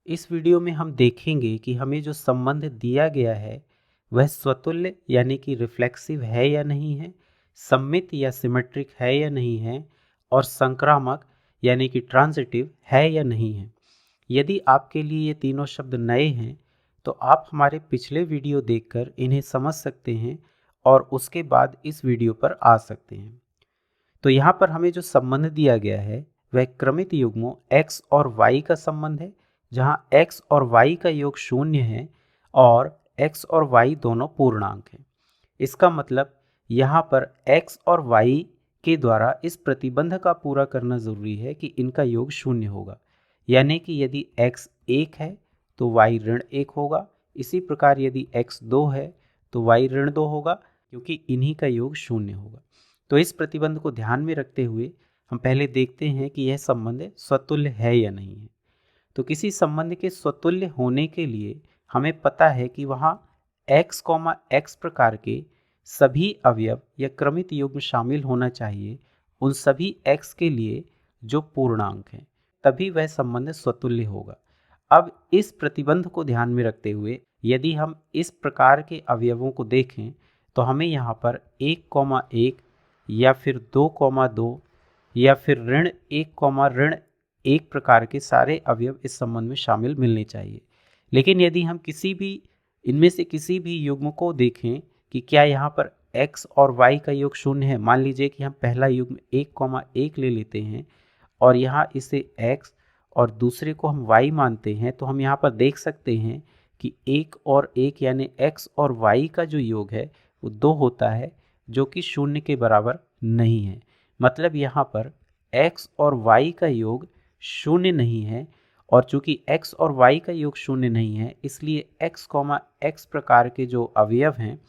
इस वीडियो में हम देखेंगे कि हमें जो संबंध दिया गया है वह स्वतुल्य यानी कि रिफ्लेक्सिव है या नहीं है, सममित या सिमेट्रिक है या नहीं है, और संक्रामक यानी कि ट्रांजिटिव है या नहीं है। यदि आपके लिए ये तीनों शब्द नए हैं तो आप हमारे पिछले वीडियो देखकर इन्हें समझ सकते हैं और उसके बाद इस वीडियो पर आ सकते हैं। तो यहाँ पर हमें जो संबंध दिया गया है वह क्रमित युग्मों x और y का संबंध है, जहाँ x और y का योग 0 है और x और y दोनों पूर्णांक हैं। इसका मतलब यहाँ पर x और y के द्वारा इस प्रतिबंध का पूरा करना जरूरी है कि इनका योग 0 होगा, यानी कि यदि x 1 है तो y ऋण 1 होगा। इसी प्रकार यदि x 2 है तो y ऋण 2 होगा, क्योंकि इन्हीं का योग 0 होगा। तो इस प्रतिबंध को ध्यान में रखते हुए हम पहले देखते हैं कि यह संबंध स्वतुल्य है या नहीं है। तो किसी संबंध के स्वतुल्य होने के लिए हमें पता है कि वहाँ x, x प्रकार के सभी अवयव या क्रमित युग्म शामिल होना चाहिए, उन सभी x के लिए जो पूर्णांक हैं, तभी वह संबंध स्वतुल्य होगा। अब इस प्रतिबंध को ध्यान में रखते हुए यदि हम इस प्रकार के अवयवों को देखें तो हमें यहाँ पर 1, 1 या फिर 2, 2 या फिर ऋण 1, ऋण 1 प्रकार के सारे अवयव इस संबंध में शामिल मिलने चाहिए। लेकिन यदि हम किसी भी इनमें से किसी भी युग्म को देखें कि क्या यहाँ पर x और y का योग 0 है, मान लीजिए कि हम पहला युग्म 1, 1 ले लेते हैं और यहाँ इसे x और दूसरे को हम y मानते हैं, तो हम यहाँ पर देख सकते हैं कि 1 और 1 यानी x और y का जो योग है वो 2 होता है, जो कि 0 के बराबर नहीं है। मतलब यहाँ पर x और y का योग 0 नहीं है, और चूंकि x और y का योग 0 नहीं है इसलिए x, x प्रकार के जो अवयव हैं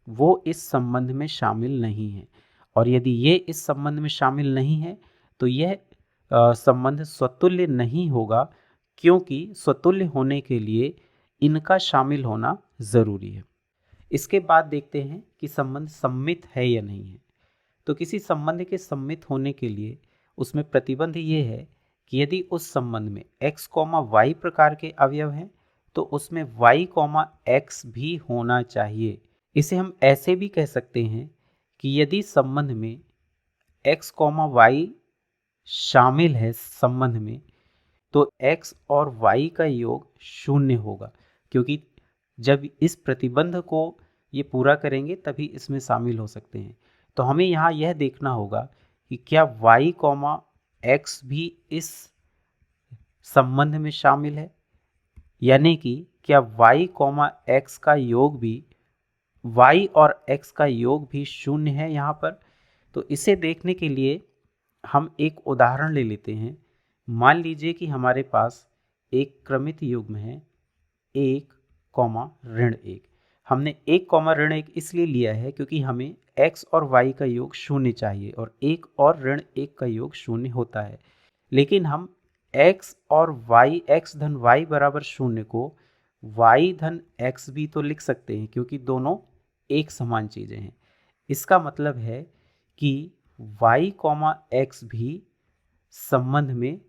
वो इस संबंध में शामिल नहीं हैं। और यदि ये इस संबंध में शामिल नहीं है तो यह संबंध स्वतुल्य नहीं होगा, क्योंकि स्वतुल्य होने के लिए इनका शामिल होना जरूरी है। इसके बाद देखते हैं कि संबंध सम्मित है या नहीं है। तो किसी संबंध के सम्मित होने के लिए उसमें प्रतिबंध ये है कि यदि उस संबंध में x, y प्रकार के अवयव हैं तो उसमें y, x भी होना चाहिए। इसे हम ऐसे भी कह सकते हैं कि यदि संबंध में x, y शामिल है संबंध में, तो x और y का योग 0 होगा, क्योंकि जब इस प्रतिबंध को ये पूरा करेंगे तभी इसमें शामिल हो सकते हैं। तो हमें यहाँ यह देखना होगा कि क्या y, x भी इस संबंध में शामिल है, यानी कि क्या y, x का योग भी y और x का योग भी 0 है यहाँ पर। तो इसे देखने के लिए हम एक उदाहरण ले लेते हैं। मान लीजिए कि हमारे पास एक क्रमित युग्म है 1, ऋण 1। हमने 1, ऋण 1 इसलिए लिया है क्योंकि हमें x और y का योग 0 चाहिए और 1 और ऋण 1 का योग 0 होता है। लेकिन हम x और y, x धन y बराबर 0 को y धन x भी तो लिख सकते हैं, क्योंकि दोनों एक समान चीज़ें हैं। इसका मतलब है कि y, x भी संबंध में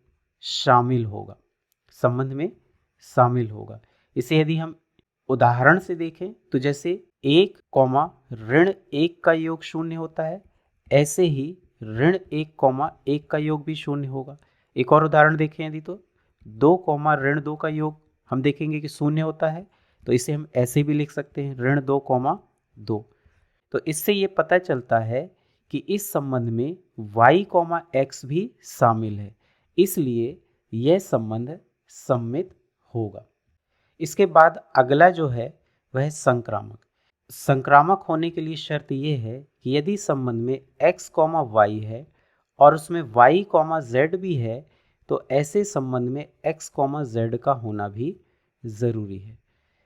शामिल होगा, संबंध में शामिल होगा। इसे यदि हम उदाहरण से देखें तो जैसे 1, ऋण 1 का योग 0 होता है, ऐसे ही ऋण 1, 1 का योग भी 0 होगा। एक और उदाहरण देखें यदि तो 2, ऋण 2 का योग हम देखेंगे कि 0 होता है, तो इसे हम ऐसे भी लिख सकते हैं ऋण 2, 2। तो इससे ये पता चलता है कि इस संबंध में y, x भी शामिल है, इसलिए यह संबंध सम्मित होगा। इसके बाद अगला जो है वह संक्रामक। संक्रामक होने के लिए शर्त यह है कि यदि संबंध में x, y है और उसमें y, z भी है, तो ऐसे संबंध में x, z का होना भी ज़रूरी है।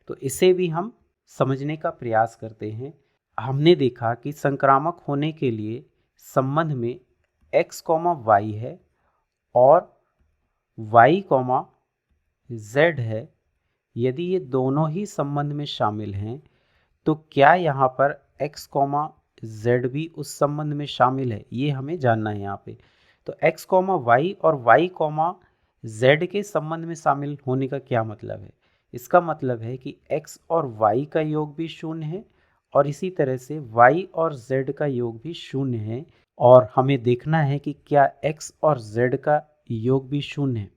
तो इसे भी हम समझने का प्रयास करते हैं। हमने देखा कि संक्रामक होने के लिए संबंध में x, y है और y, z है। यदि ये दोनों ही संबंध में शामिल हैं तो क्या यहाँ पर x, z भी उस संबंध में शामिल है, ये हमें जानना है यहाँ पे। तो x, y और y, z के संबंध में शामिल होने का क्या मतलब है? इसका मतलब है कि x और y का योग भी शून्य है और इसी तरह से y और z का योग भी शून्य है, और हमें देखना है कि क्या x और z का योग भी शून्य है।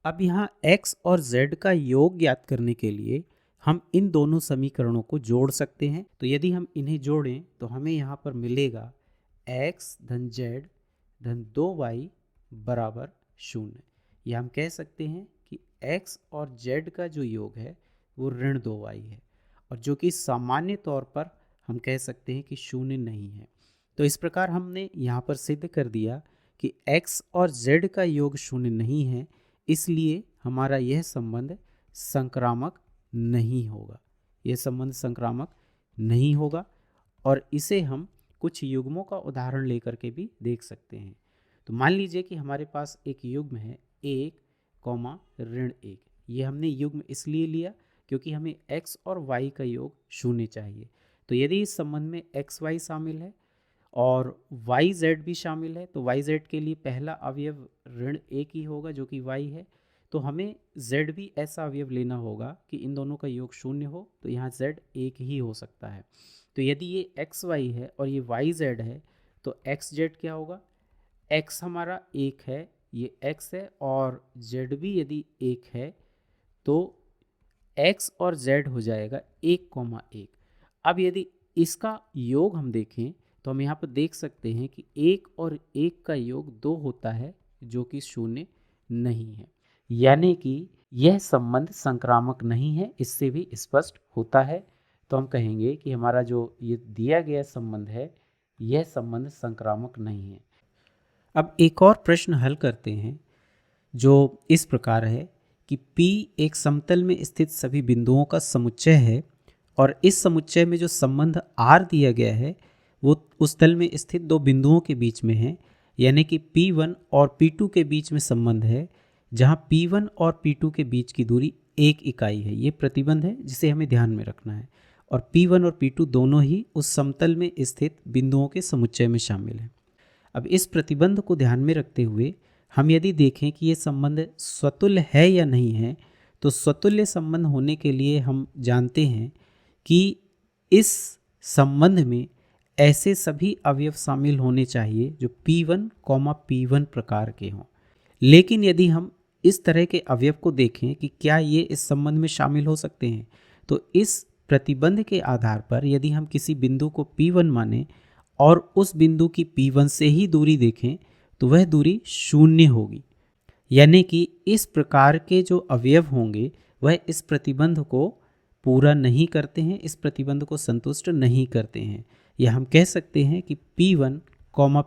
अब यहाँ x और z का योग ज्ञात करने के लिए हम इन दोनों समीकरणों को जोड़ सकते हैं। तो यदि हम इन्हें जोड़ें तो हमें यहाँ पर मिलेगा x धन z धन 2y बराबर शून्य। या हम कह सकते हैं कि x और z का जो योग है वो ऋण 2y है, और जो कि सामान्य तौर पर हम कह सकते हैं कि शून्य नहीं है। तो इस प्रकार हमने यहाँ पर सिद्ध कर दिया कि x और z का योग शून्य नहीं है, इसलिए हमारा यह संबंध संक्रामक नहीं होगा। यह संबंध संक्रामक नहीं होगा, और इसे हम कुछ युग्मों का उदाहरण लेकर के भी देख सकते हैं। तो मान लीजिए कि हमारे पास एक युग्म है 1, ऋण 1। ये हमने युग्म इसलिए लिया क्योंकि हमें x और y का योग शून्य चाहिए। तो यदि इस संबंध में एक्स वाई शामिल है और वाई जेड भी शामिल है, तो वाई जेड के लिए पहला अवयव ऋण 1 ही होगा जो कि y है। तो हमें z भी ऐसा अवयव लेना होगा कि इन दोनों का योग शून्य हो, तो यहाँ z 1 ही हो सकता है। तो यदि ये एक्स वाई है और ये वाई जेड है, तो एक्स जेड क्या होगा? x हमारा 1 है, ये x है, और z भी यदि 1 है तो x और z हो जाएगा 1,1। अब यदि इसका योग हम देखें तो हम यहाँ पर देख सकते हैं कि 1 और 1 का योग 2 होता है, जो कि शून्य नहीं है। यानी कि यह संबंध संक्रामक नहीं है, इससे भी स्पष्ट होता है। तो हम कहेंगे कि हमारा जो ये दिया गया संबंध है, यह संबंध संक्रामक नहीं है। अब एक और प्रश्न हल करते हैं जो इस प्रकार है कि P एक समतल में स्थित सभी बिंदुओं का समुच्चय है, और इस समुच्चय में जो संबंध R दिया गया है वो उस तल में स्थित दो बिंदुओं के बीच में है। यानी कि P1 और P2 के बीच में संबंध है, जहां P1 और P2 के बीच की दूरी 1 इकाई है। ये प्रतिबंध है जिसे हमें ध्यान में रखना है, और P1 और P2 दोनों ही उस समतल में स्थित बिंदुओं के समुच्चय में शामिल हैं। अब इस प्रतिबंध को ध्यान में रखते हुए हम यदि देखें कि ये संबंध स्वतुल्य है या नहीं है, तो स्वतुल्य संबंध होने के लिए हम जानते हैं कि इस संबंध में ऐसे सभी अवयव शामिल होने चाहिए जो P1, P1 प्रकार के हों। लेकिन यदि हम इस तरह के अवयव को देखें कि क्या ये इस संबंध में शामिल हो सकते हैं, तो इस प्रतिबंध के आधार पर यदि हम किसी बिंदु को P1 माने और उस बिंदु की P1 से ही दूरी देखें, तो वह दूरी शून्य होगी। यानी कि इस प्रकार के जो अवयव होंगे वह इस प्रतिबंध को पूरा नहीं करते हैं, इस प्रतिबंध को संतुष्ट नहीं करते हैं। या हम कह सकते हैं कि P1,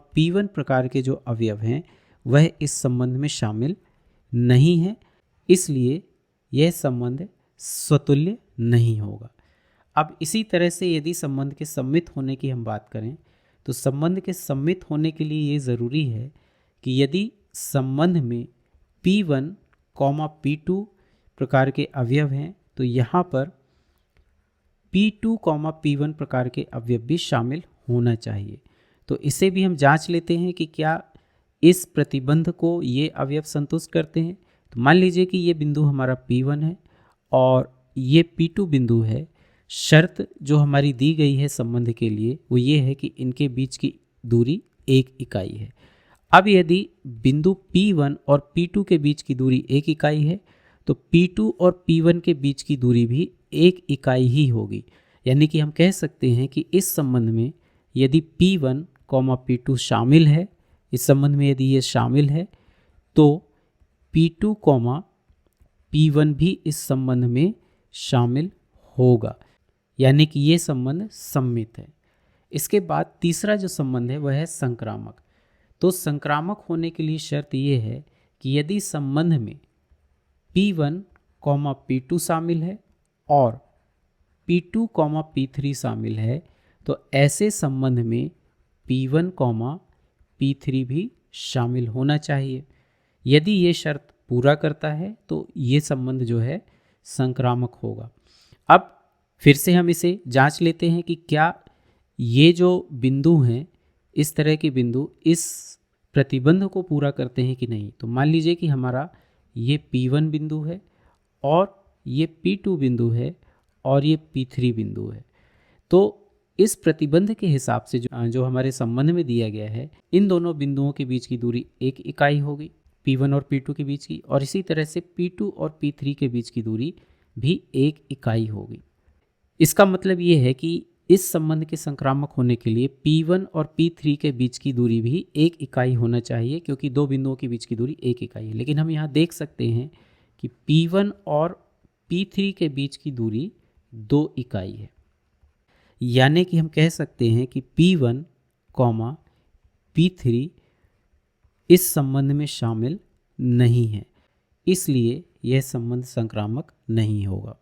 P1 प्रकार के जो अवयव हैं वह इस संबंध में शामिल नहीं है, इसलिए यह संबंध स्वतुल्य नहीं होगा। अब इसी तरह से यदि संबंध के सम्मित होने की हम बात करें, तो संबंध के सम्मित होने के लिए ये ज़रूरी है कि यदि संबंध में P1, P2 प्रकार के अवयव हैं, तो यहाँ पर P2, P1 प्रकार के अवयव भी शामिल होना चाहिए। तो इसे भी हम जांच लेते हैं कि क्या इस प्रतिबंध को ये अवयव संतुष्ट करते हैं। तो मान लीजिए कि ये बिंदु हमारा P1 है और ये P2 बिंदु है। शर्त जो हमारी दी गई है संबंध के लिए वो ये है कि इनके बीच की दूरी 1 इकाई है। अब यदि बिंदु P1 और P2 के बीच की दूरी 1 इकाई है, तो P2 और P1 के बीच की दूरी भी 1 इकाई ही होगी। यानी कि हम कह सकते हैं कि इस संबंध में यदि P1, P2 शामिल है, इस संबंध में यदि ये शामिल है, तो P2, P1 भी इस संबंध में शामिल होगा। यानी कि ये संबंध सम्मित है। इसके बाद तीसरा जो संबंध है वह है संक्रामक। तो संक्रामक होने के लिए शर्त ये है कि यदि संबंध में P1, P2 शामिल है और P2, P3 शामिल है, तो ऐसे संबंध में P1, P3 भी शामिल होना चाहिए। यदि ये शर्त पूरा करता है तो ये संबंध जो है संक्रामक होगा। अब फिर से हम इसे जांच लेते हैं कि क्या ये जो बिंदु हैं, इस तरह के बिंदु इस प्रतिबंध को पूरा करते हैं कि नहीं। तो मान लीजिए कि हमारा ये P1 बिंदु है और ये P2 बिंदु है और ये P3 बिंदु है। तो इस प्रतिबंध के हिसाब से जो हमारे संबंध में दिया गया है, इन दोनों बिंदुओं के बीच की दूरी 1 इकाई होगी, P1 और P2 के बीच की, और इसी तरह से P2 और P3 के बीच की दूरी भी 1 इकाई होगी। इसका मतलब ये है कि इस संबंध के संक्रामक होने के लिए P1 और P3 के बीच की दूरी भी 1 इकाई होना चाहिए, क्योंकि दो बिंदुओं के बीच की दूरी 1 इकाई है। लेकिन हम यहाँ देख सकते हैं कि P1 और P3 के बीच की दूरी 2 इकाई है, यानी कि हम कह सकते हैं कि P1, P3 इस संबंध में शामिल नहीं है, इसलिए यह संबंध संक्रामक नहीं होगा।